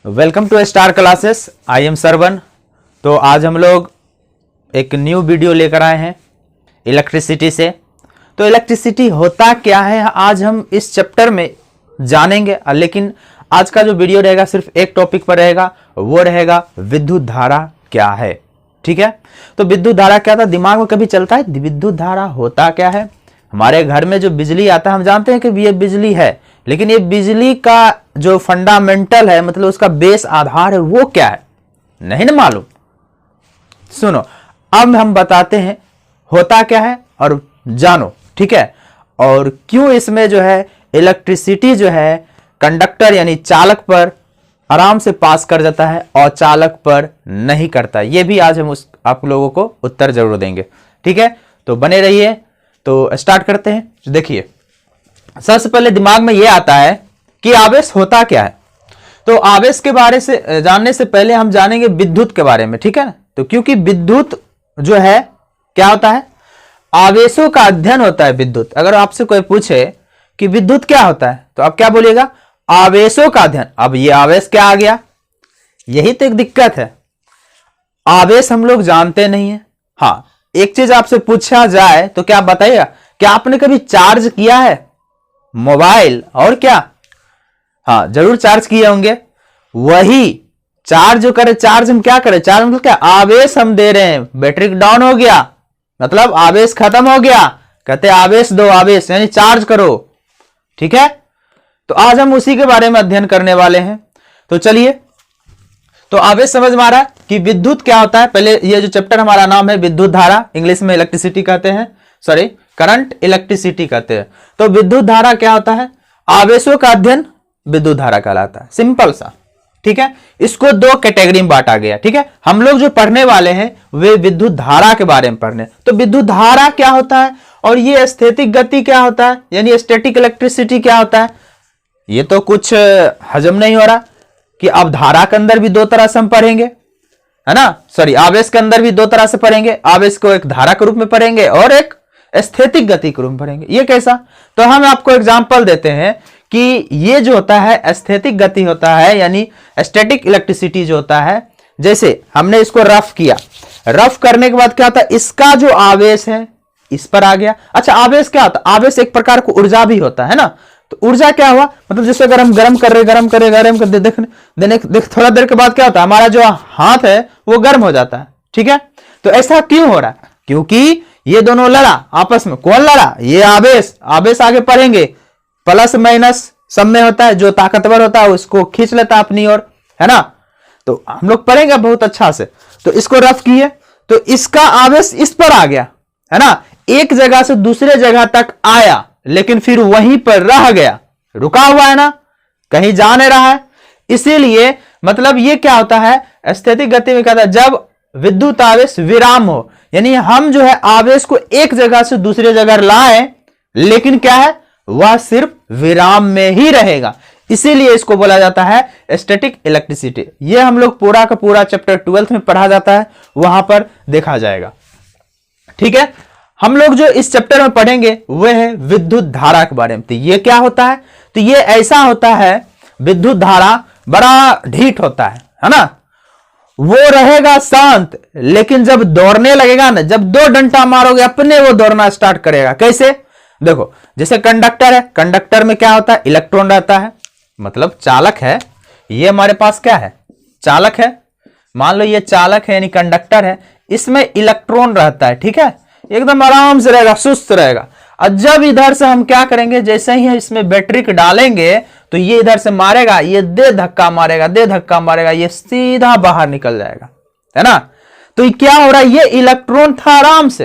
Welcome to star classes. I am Sarvan. तो आज हम लोग एक न्यू वीडियो लेकर आए हैं इलेक्ट्रिसिटी से। तो इलेक्ट्रिसिटी होता क्या है आज हम इस चैप्टर में जानेंगे, लेकिन आज का जो वीडियो रहेगा सिर्फ एक टॉपिक पर रहेगा, वो रहेगा विद्युत धारा क्या है। ठीक है, तो विद्युत धारा क्या था, दिमाग में कभी चलता है विद्युत धारा होता क्या है। हमारे घर में जो बिजली आता है हम जानते हैं कि ये बिजली है, लेकिन ये बिजली का जो फंडामेंटल है, मतलब उसका बेस आधार है, वो क्या है, नहीं ना मालूम। सुनो, अब हम बताते हैं होता क्या है और जानो। ठीक है, और क्यों इसमें जो है इलेक्ट्रिसिटी जो है कंडक्टर यानी चालक पर आराम से पास कर जाता है और चालक पर नहीं करता, ये भी आज हम आप लोगों को उत्तर जरूर देंगे। ठीक है, तो बने रहिए। तो स्टार्ट करते हैं। देखिए, सबसे पहले दिमाग में यह आता है कि आवेश होता क्या है। तो आवेश के बारे से जानने से पहले हम जानेंगे विद्युत के बारे में। ठीक है ना, तो क्योंकि विद्युत जो है क्या होता है, आवेशों का अध्ययन होता है विद्युत। अगर आपसे कोई पूछे कि विद्युत क्या होता है तो आप क्या बोलिएगा, आवेशों का अध्ययन। अब ये आवेश क्या आ गया, यही तो एक दिक्कत है, आवेश हम लोग जानते नहीं है। हाँ, एक चीज आपसे पूछा जाए तो क्या बताइएगा, क्या आपने कभी चार्ज किया है मोबाइल? और क्या, हाँ जरूर चार्ज किए होंगे। वही चार्ज जो करे, चार्ज हम क्या करें, चार्ज मतलब क्या, आवेश हम दे रहे हैं। बैटरी डाउन हो गया मतलब आवेश खत्म हो गया, कहते आवेश दो, आवेश यानी चार्ज करो। ठीक है, तो आज हम उसी के बारे में अध्ययन करने वाले हैं। तो चलिए, तो आवेश समझ में आ रहा है कि विद्युत क्या होता है। पहले ये जो चैप्टर हमारा नाम है विद्युत धारा, इंग्लिश में इलेक्ट्रिसिटी कहते हैं, सॉरी करंट इलेक्ट्रिसिटी कहते हैं। तो विद्युत धारा क्या होता है, आवेशों का अध्ययन विद्युत धारा कहलाता है, सिंपल सा। ठीक है, इसको दो कैटेगरी में बांटा गया। ठीक है, हम लोग जो पढ़ने वाले हैं वे विद्युत धारा के बारे में पढ़ने। तो विद्युत धारा क्या होता है और ये स्थैतिक गति क्या होता है, यानी स्टैटिक इलेक्ट्रिसिटी क्या होता है, ये तो कुछ हजम नहीं हो रहा कि अब धारा के अंदर भी दो तरह से हम पढ़ेंगे, है ना, सॉरी आवेश के अंदर भी दो तरह से पढ़ेंगे। आवेश को एक धारा के रूप में पढ़ेंगे और एक स्थैतिक गति के रूप में पढ़ेंगे। ये कैसा, तो हम आपको एग्जांपल देते हैं कि ये जो होता है स्थैतिक गति होता है, यानी स्टैटिक इलेक्ट्रिसिटी जो होता है, जैसे हमने इसको रफ किया, रफ करने के बाद क्या होता है, इसका जो आवेश है इस पर आ गया। अच्छा, आवेश क्या होता है, आवेश एक प्रकार की ऊर्जा भी होता है ना। तो ऊर्जा क्या हुआ, मतलब जैसे अगर हम गर्म कर देख थोड़ा देर के बाद क्या होता है, हमारा जो हाथ है वो गर्म हो जाता है। ठीक है, तो ऐसा क्यों हो रहा है, क्योंकि ये दोनों लड़ा आपस में। कौन लड़ा, ये आवेश। आवेश आगे पढ़ेंगे, प्लस माइनस सब में होता है, जो ताकतवर होता है उसको खींच लेता है अपनी ओर, है ना। तो हम लोग पढ़ेंगे बहुत अच्छा से। तो इसको रफ किए तो इसका आवेश इस पर आ गया, है ना, एक जगह से दूसरे जगह तक आया, लेकिन फिर वहीं पर रह गया, रुका हुआ है ना, कहीं जा नहीं रहा है। इसीलिए मतलब ये क्या होता है, स्थैतिक गति में क्या होता है, जब विद्युत आवेश विराम हो, यानी हम जो है आवेश को एक जगह से दूसरे जगह लाएं, लेकिन क्या है वह सिर्फ विराम में ही रहेगा, इसीलिए इसको बोला जाता है स्टैटिक इलेक्ट्रिसिटी। यह हम लोग पूरा का पूरा चैप्टर 12th में पढ़ा जाता है, वहां पर देखा जाएगा। ठीक है, हम लोग जो इस चैप्टर में पढ़ेंगे वह है विद्युत धारा के बारे में। तो ये क्या होता है, तो ये ऐसा होता है, विद्युत धारा बड़ा ढीठ होता है ना, वो रहेगा शांत, लेकिन जब दौड़ने लगेगा ना, जब दो डंडा मारोगे अपने वो दौड़ना स्टार्ट करेगा। कैसे, देखो जैसे कंडक्टर है, कंडक्टर में क्या होता है, इलेक्ट्रॉन रहता है, मतलब चालक है। ये हमारे पास क्या है, चालक है, मान लो ये चालक है यानी कंडक्टर है, इसमें इलेक्ट्रॉन रहता है। ठीक है, एकदम आराम से रहेगा, सुस्त रहेगा। और जब इधर से हम क्या करेंगे, जैसे ही इसमें बैटरी को डालेंगे तो ये इधर से मारेगा, ये दे धक्का मारेगा, ये सीधा बाहर निकल जाएगा, है ना। तो ये क्या हो रहा है, ये इलेक्ट्रॉन था आराम से,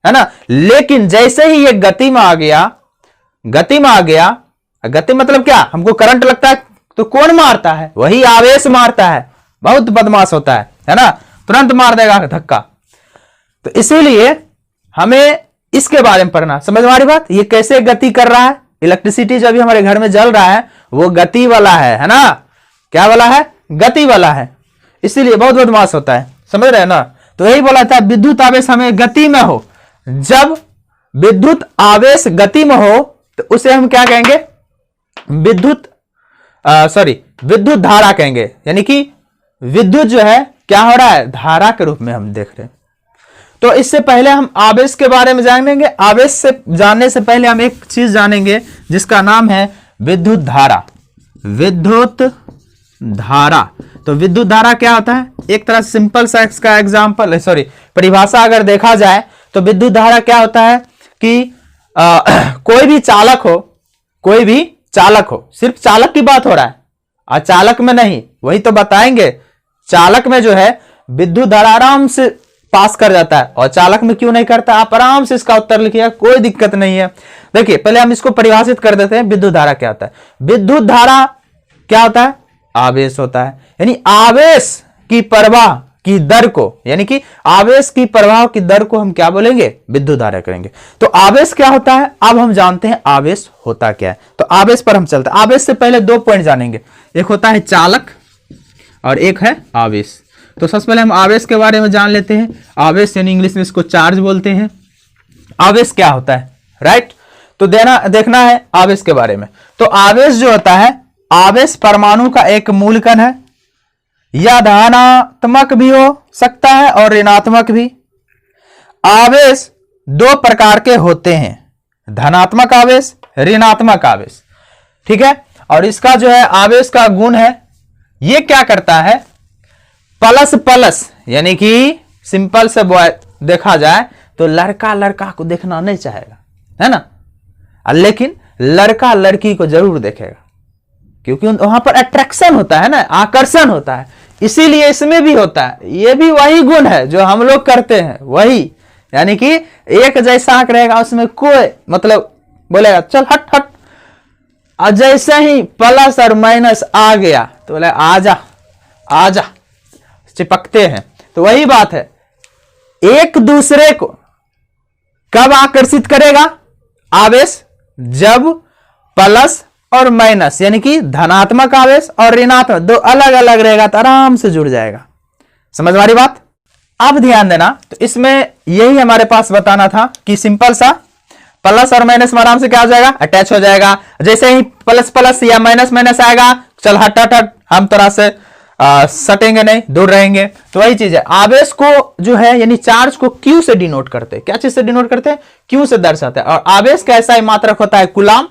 है ना, लेकिन जैसे ही ये गति में आ गया, गति मतलब क्या, हमको करंट लगता है तो कौन मारता है, वही आवेश मारता है, बहुत बदमाश होता है ना, तुरंत मार देगा धक्का। तो इसीलिए हमें इसके बारे में पढ़ना, समझ में आ रही बात, ये कैसे गति कर रहा है। इलेक्ट्रिसिटी जो अभी हमारे घर में जल रहा है वो गति वाला है ना, क्या वाला है, गति वाला है, इसीलिए बहुत बदमाश होता है, समझ रहे हैं ना। तो यही बोला था विद्युत आवेश हमें गति में हो, जब विद्युत आवेश गति में हो तो उसे हम क्या कहेंगे, विद्युत सॉरी विद्युत धारा कहेंगे, यानी कि विद्युत जो है क्या हो रहा है, धारा के रूप में हम देख रहे हैं। तो इससे पहले हम आवेश के बारे में जानेंगे। आवेश से जानने से पहले हम एक चीज जानेंगे जिसका नाम है विद्युत धारा। विद्युत धारा, तो विद्युत धारा क्या होता है, एक तरह सिंपल सा इसका एग्जांपल सॉरी परिभाषा अगर देखा जाए तो विद्युत धारा क्या होता है कि कोई भी चालक हो, सिर्फ चालक की बात हो रहा है, अचालक में नहीं, वही तो बताएंगे। चालक में जो है विद्युत धारा आराम से पास कर जाता है, और चालक में क्यों नहीं करता, आप आराम से इसका उत्तर लिखिए, कोई दिक्कत नहीं है। देखिए पहले हम इसको परिभाषित कर देते हैं, विद्युत धारा क्या होता है। विद्युत धारा क्या होता है, आवेश होता है, यानी आवेश की प्रवाह की दर को, यानी कि आवेश की प्रवाह की दर को हम क्या बोलेंगे, विद्युत धारा करेंगे। तो आवेश क्या होता है, अब हम जानते हैं आवेश होता क्या है। तो आवेश पर हम चलते हैं। आवेश से पहले दो पॉइंट जानेंगे, एक होता है चालक और एक है आवेश। तो सबसे पहले हम आवेश के बारे में जान लेते हैं। आवेश यानी इंग्लिश में इसको चार्ज बोलते हैं। आवेश क्या होता है, राइट। तो देखना है आवेश के बारे में। तो आवेश जो होता है, आवेश परमाणु का एक मूल कण है, यह धनात्मक भी हो सकता है और ऋणात्मक भी। आवेश दो प्रकार के होते हैं, धनात्मक आवेश, ऋणात्मक आवेश, ठीक है। और इसका जो है आवेश का गुण है, ये क्या करता है, प्लस प्लस, यानी कि सिंपल से देखा जाए तो लड़का लड़का को देखना नहीं चाहेगा, है ना, लेकिन लड़का लड़की को जरूर देखेगा, क्योंकि वहां पर अट्रैक्शन होता है ना, आकर्षण होता है। इसीलिए इसमें भी होता है, ये भी वही गुण है जो हम लोग करते हैं, वही, यानी कि एक जैसा आंख रहेगा, उसमें कोई मतलब बोलेगा चल हट हट, और जैसे ही प्लस और माइनस आ गया तो बोले आजा आजा, चिपकते हैं। तो वही बात है, एक दूसरे को कब आकर्षित करेगा आवेश, जब प्लस और माइनस, यानी कि धनात्मक आवेश और ऋणात्मक दो अलग अलग रहेगा तो आराम से जुड़ जाएगा। समझ वाली बात। अब ध्यान देना, तो इसमें यही हमारे पास बताना था कि सिंपल सा प्लस और माइनस में आराम से क्या हो जाएगा, अटैच हो जाएगा। जैसे ही प्लस प्लस या माइनस माइनस आएगा, चल हट हट हट, हम तरह से सटेंगे नहीं, दूर रहेंगे। तो वही चीज है, आवेश को जो है यानी चार्ज को क्यू से डिनोट करते हैं। क्या चीज से डिनोट करते हैं, क्यू से दर्शाते हैं। और आवेश का ऐसा ही मात्रक होता है कूलाम।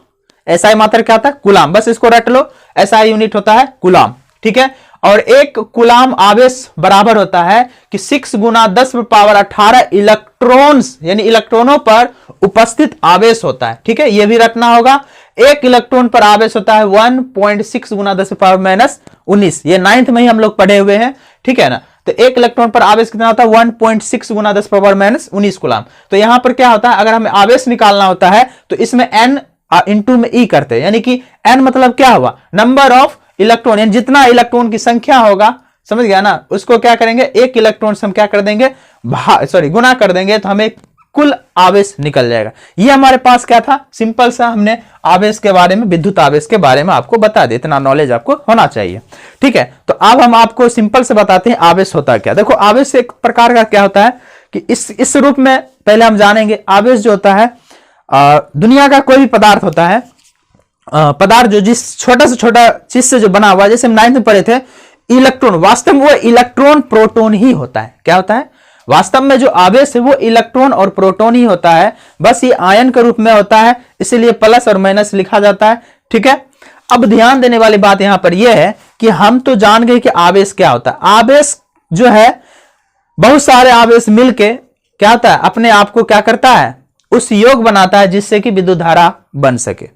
ऐसा ही मात्रक क्या होता है, कूलाम, बस इसको रट लो, ऐसा ही यूनिट होता है कूलाम, ठीक है। और एक कूलाम आवेश बराबर होता है कि 6 गुना 10⁻18 इलेक्ट्रॉन्स, यानी इलेक्ट्रॉनों पर उपस्थित आवेश होता है, ठीक है, यह भी रखना होगा। एक इलेक्ट्रॉन पर आवेश होता है 1.6 गुना 10⁻19, ये 9th में ही हम लोग पढ़े हुए हैं, ठीक है ना। तो एक इलेक्ट्रॉन पर आवेश कितना होता है, 1.6 गुना 10⁻19 कूलाम। तो यहां पर क्या होता है, अगर हमें आवेश निकालना होता है तो इसमें n इंटू में ई करते हैं, यानी कि n मतलब क्या हुआ, नंबर ऑफ इलेक्ट्रॉन, यानी जितना इलेक्ट्रॉन की संख्या होगा, समझ गया ना, उसको क्या करेंगे, एक इलेक्ट्रॉन से हम क्या कर देंगे, गुना कर देंगे, तो हमें कुल आवेश निकल जाएगा। ये हमारे पास क्या था, सिंपल सा हमने आवेश के बारे में, विद्युत आवेश के बारे में आपको बता दिया, इतना नॉलेज आपको होना चाहिए, ठीक है। तो अब हम आपको सिंपल से बताते हैं आवेश होता क्या। देखो आवेश एक प्रकार का क्या होता है कि इस रूप में पहले हम जानेंगे। आवेश जो होता है, दुनिया का कोई भी पदार्थ होता है, पदार्थ जो जिस छोटा से छोटा चीज से जो बना हुआ, जैसे हम 9th में पढ़े थे इलेक्ट्रॉन, वास्तव में वो इलेक्ट्रॉन प्रोटॉन ही होता है। क्या होता है, वास्तव में जो आवेश है वो इलेक्ट्रॉन और प्रोटॉन ही होता है, बस ये आयन के रूप में होता है, इसीलिए प्लस और माइनस लिखा जाता है, ठीक है। अब ध्यान देने वाली बात यहां पर यह है कि हम तो जान गए कि आवेश क्या होता है। आवेश जो है, बहुत सारे आवेश मिलके क्या होता है, अपने आप को क्या करता है, उस योग बनाता है जिससे कि विद्युत धारा बन सके,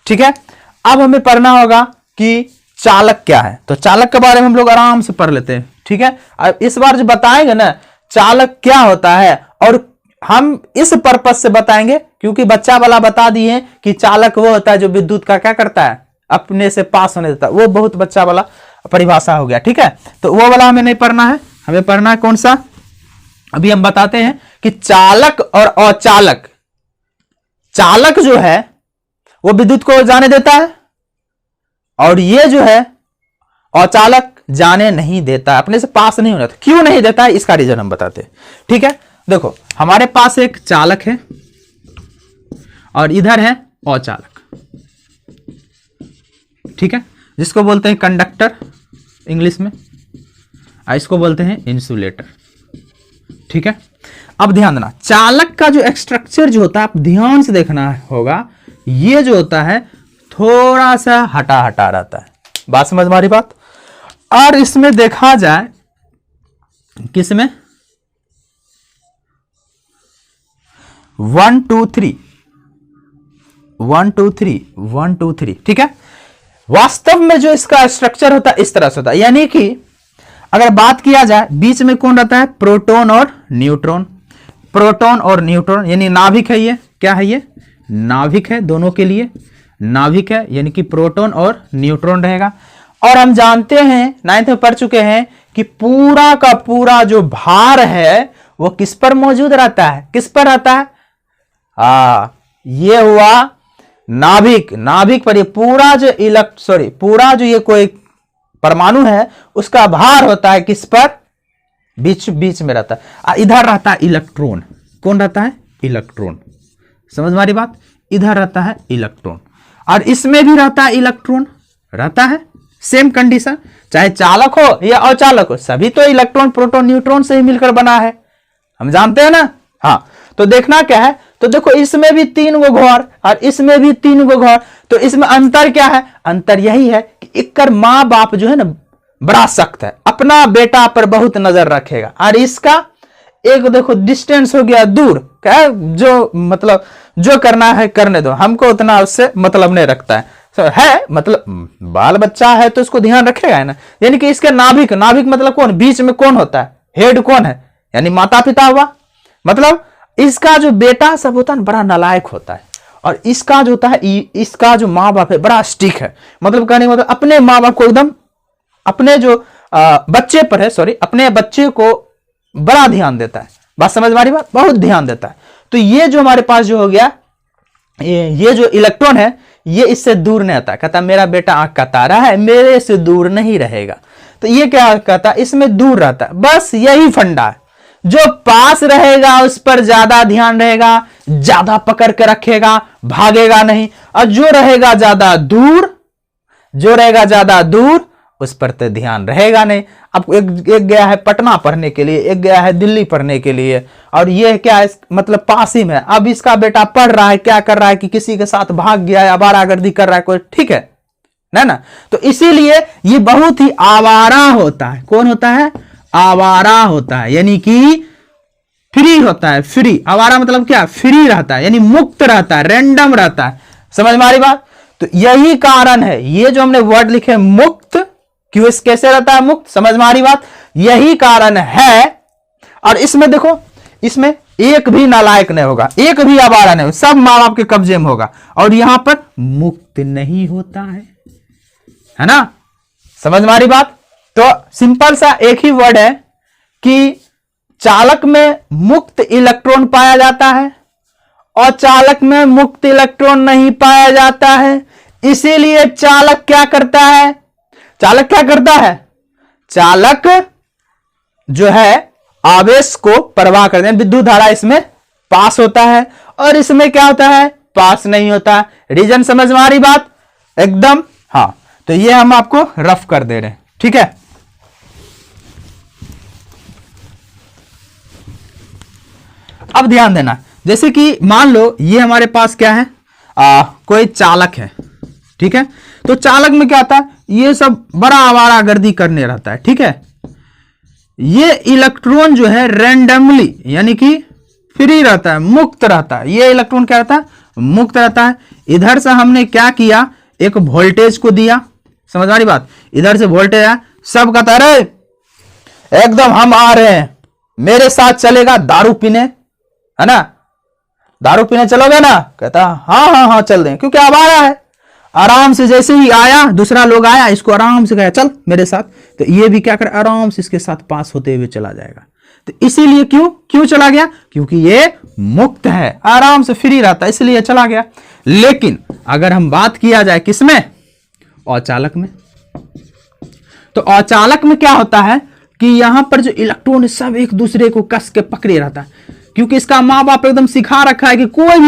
ठीक है। अब हमें पढ़ना होगा कि चालक क्या है। तो चालक के बारे में हम लोग आराम से पढ़ लेते हैं, ठीक है। अब इस बार जो बताएंगे ना चालक क्या होता है, और हम इस पर्पस से बताएंगे क्योंकि बच्चा वाला बता दिए कि चालक वो होता है जो विद्युत का क्या करता है, अपने से पास होने देता है, वो बहुत बच्चा वाला परिभाषा हो गया, ठीक है। तो वो वाला हमें नहीं पढ़ना है, हमें पढ़ना है कौन सा, अभी हम बताते हैं कि चालक और अचालक। चालक जो है वो विद्युत को जाने देता है, और ये जो है अचालक जाने नहीं देता, अपने से पास नहीं होना। क्यों नहीं देता है, इसका रीजन हम बताते हैं, ठीक है। देखो हमारे पास एक चालक है और इधर है अचालक, ठीक है। जिसको बोलते हैं कंडक्टर इंग्लिश में, इसको बोलते हैं इंसुलेटर। ठीक है, अब ध्यान देना, चालक का जो स्ट्रक्चर जो होता है, आप ध्यान से देखना होगा, ये जो होता है थोड़ा सा हटा हटा रहता है। बात समझ में आ रही बात? और इसमें देखा जाए, किसमें 1 2 3 1 2 3 1 2 3, ठीक है। वास्तव में जो इसका स्ट्रक्चर होता है इस तरह से होता है, यानी कि अगर बात किया जाए, बीच में कौन रहता है? प्रोटॉन और न्यूट्रॉन। प्रोटॉन और न्यूट्रॉन यानी नाभिक है। ये क्या है? ये नाभिक है, दोनों के लिए नाभिक है, यानी कि प्रोटॉन और न्यूट्रॉन रहेगा। और हम जानते हैं, 9th में पढ़ चुके हैं कि पूरा का पूरा जो भार है वो किस पर मौजूद रहता है? किस पर रहता है? ये हुआ नाभिक। नाभिक पर ये पूरा जो पूरा जो ये कोई परमाणु है उसका भार होता है किस पर? बीच बीच में रहता है। इधर रहता है इलेक्ट्रॉन। कौन रहता है? इलेक्ट्रॉन। समझ में आ रही बात? इधर रहता है इलेक्ट्रॉन और इसमें भी रहता है इलेक्ट्रॉन, रहता है। सेम कंडीशन, चाहे चालक हो या अचालक हो, सभी तो इलेक्ट्रॉन प्रोटॉन न्यूट्रॉन से ही मिलकर बना है, हम जानते हैं ना। हाँ, तो देखना क्या है, तो देखो इसमें भी 3 गो घर और इसमें भी 3 गो घर, तो इसमें अंतर क्या है? अंतर यही है कि एक माँ बाप जो है ना बड़ा सख्त है, अपना बेटा पर बहुत नजर रखेगा, और इसका एक देखो डिस्टेंस हो गया दूर, क्या जो मतलब जो करना है करने दो, हमको उतना उससे मतलब नहीं रखता है। है मतलब बाल बच्चा है तो उसको ध्यान रखेगा है ना। यानी कि इसके नाभिक, नाभिक मतलब कौन? बीच में कौन होता है? हेड कौन है? यानी माता पिता हुआ। मतलब इसका जो बेटा सब होता है बड़ा नालायक होता है, और इसका जो होता है, इसका जो माँ बाप है बड़ा स्टिक है। मतलब कहने मतलब अपने माँ बाप को एकदम, अपने जो बच्चे पर है, अपने बच्चे को बड़ा ध्यान देता है। बात समझ में आ रही बात? बहुत ध्यान देता है। तो ये जो हमारे पास जो हो गया, ये जो इलेक्ट्रॉन है ये इससे दूर नहीं आता, कहता मेरा बेटा आंख का तारा है, मेरे से दूर नहीं रहेगा। तो ये क्या कहता? इसमें दूर रहता है। बस यही फंडा है, जो पास रहेगा उस पर ज्यादा ध्यान रहेगा, ज्यादा पकड़ के रखेगा, भागेगा नहीं। और जो रहेगा ज्यादा दूर, उस पर तो ध्यान रहेगा नहीं। अब एक गया है पटना पढ़ने के लिए, एक गया है दिल्ली पढ़ने के लिए, और ये क्या है मतलब पास ही में। अब इसका बेटा पढ़ रहा है, क्या कर रहा है कि किसी के साथ भाग गया है, आवारागर्दी कर रहा है कोई, ठीक है ना। तो इसीलिए ये बहुत ही आवारा होता है। कौन होता है? आवारा होता है, यानी कि फ्री होता है। फ्री, आवारा मतलब क्या? फ्री रहता है, यानी मुक्त रहता है, रैंडम रहता है। समझ में आ रही बात? तो यही कारण है, ये जो हमने वर्ड लिखे मुक्त, क्यों कैसे रहता है मुक्त? समझ में आ रही बात? यही कारण है। और इसमें देखो, इसमें एक भी नालायक नहीं होगा, एक भी आवारा नहीं होगा, सब मां बाप के कब्जे में होगा, और यहां पर मुक्त नहीं होता है ना। समझ में आ रही बात? तो सिंपल सा एक ही वर्ड है कि चालक में मुक्त इलेक्ट्रॉन पाया जाता है और चालक में मुक्त इलेक्ट्रॉन नहीं पाया जाता है। इसीलिए चालक क्या करता है? चालक जो है आवेश को प्रवाह करते हैं, विद्युत धारा इसमें पास होता है, और इसमें क्या होता है? पास नहीं होता। रीजन समझ में आ रही बात? एकदम। हाँ, तो ये हम आपको रफ कर दे रहे हैं, ठीक है। अब ध्यान देना, जैसे कि मान लो ये हमारे पास क्या है, कोई चालक है, ठीक है। तो चालक में क्या होता है? ये सब बड़ा आवारागर्दी करने रहता है, ठीक है। ये इलेक्ट्रॉन जो है रैंडमली, यानी कि फ्री रहता है, मुक्त रहता है। ये इलेक्ट्रॉन क्या रहता है? मुक्त रहता है। इधर से हमने क्या किया? एक वोल्टेज को दिया। समझ आ रही बात? इधर से वोल्टेज है, सब कहता है एकदम हम आ रहे हैं, मेरे साथ चलेगा दारू पीने, है ना, दारू पीने चलोगे ना? कहता हाँ चल दें, क्योंकि आवारा है। आराम से जैसे ही आया, दूसरा लोग आया, इसको आराम से कहा चल मेरे साथ, तो ये भी क्या कर, आराम से इसके साथ पास होते हुए चला जाएगा। तो इसीलिए क्यों चला गया? क्योंकि ये मुक्त है, आराम से फ्री रहता है, इसलिए चला गया। लेकिन अगर हम बात किया जाए किसमें? अचालक में। तो अचालक में क्या होता है कि यहां पर जो इलेक्ट्रॉन सब एक दूसरे को कस के पकड़े रहता है, क्योंकि इसका माँ बाप एकदम सिखा रखा है कि कोई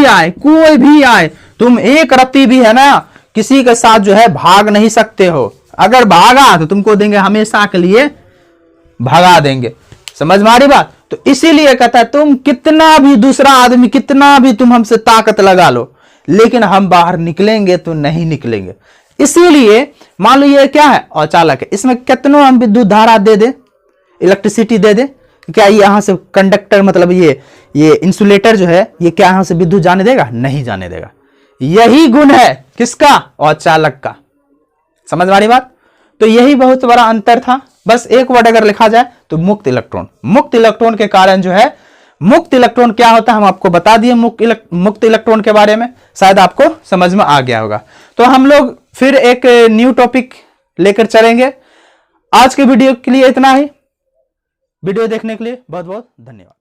भी आए, तुम एक रत्ती भी है ना किसी के साथ जो है भाग नहीं सकते हो, अगर भागा तो तुमको देंगे हमेशा के लिए भगा देंगे। समझ में आ रही बात? तो इसीलिए कहता है तुम कितना भी दूसरा आदमी कितना भी तुम हमसे ताकत लगा लो, लेकिन हम बाहर निकलेंगे तो नहीं निकलेंगे। इसीलिए मान लो ये क्या है, औचालक है, इसमें कितनों हम विद्युत धारा दे दे, इलेक्ट्रिसिटी दे दे, क्या ये यहां से कंडक्टर मतलब ये इंसुलेटर जो है ये क्या यहां से विद्युत जाने देगा? नहीं जाने देगा। यही गुण है किसका? औचालक का। समझ में आ रही बात? तो यही बहुत बड़ा अंतर था। बस एक वर्ड अगर लिखा जाए तो मुक्त इलेक्ट्रॉन। मुक्त इलेक्ट्रॉन के कारण जो है, मुक्त इलेक्ट्रॉन क्या होता है हम आपको बता दिए। मुक्त इलेक्ट्रॉन के बारे में शायद आपको समझ में आ गया होगा। तो हम लोग फिर एक न्यू टॉपिक लेकर चलेंगे। आज के वीडियो के लिए इतना ही। वीडियो देखने के लिए बहुत बहुत धन्यवाद।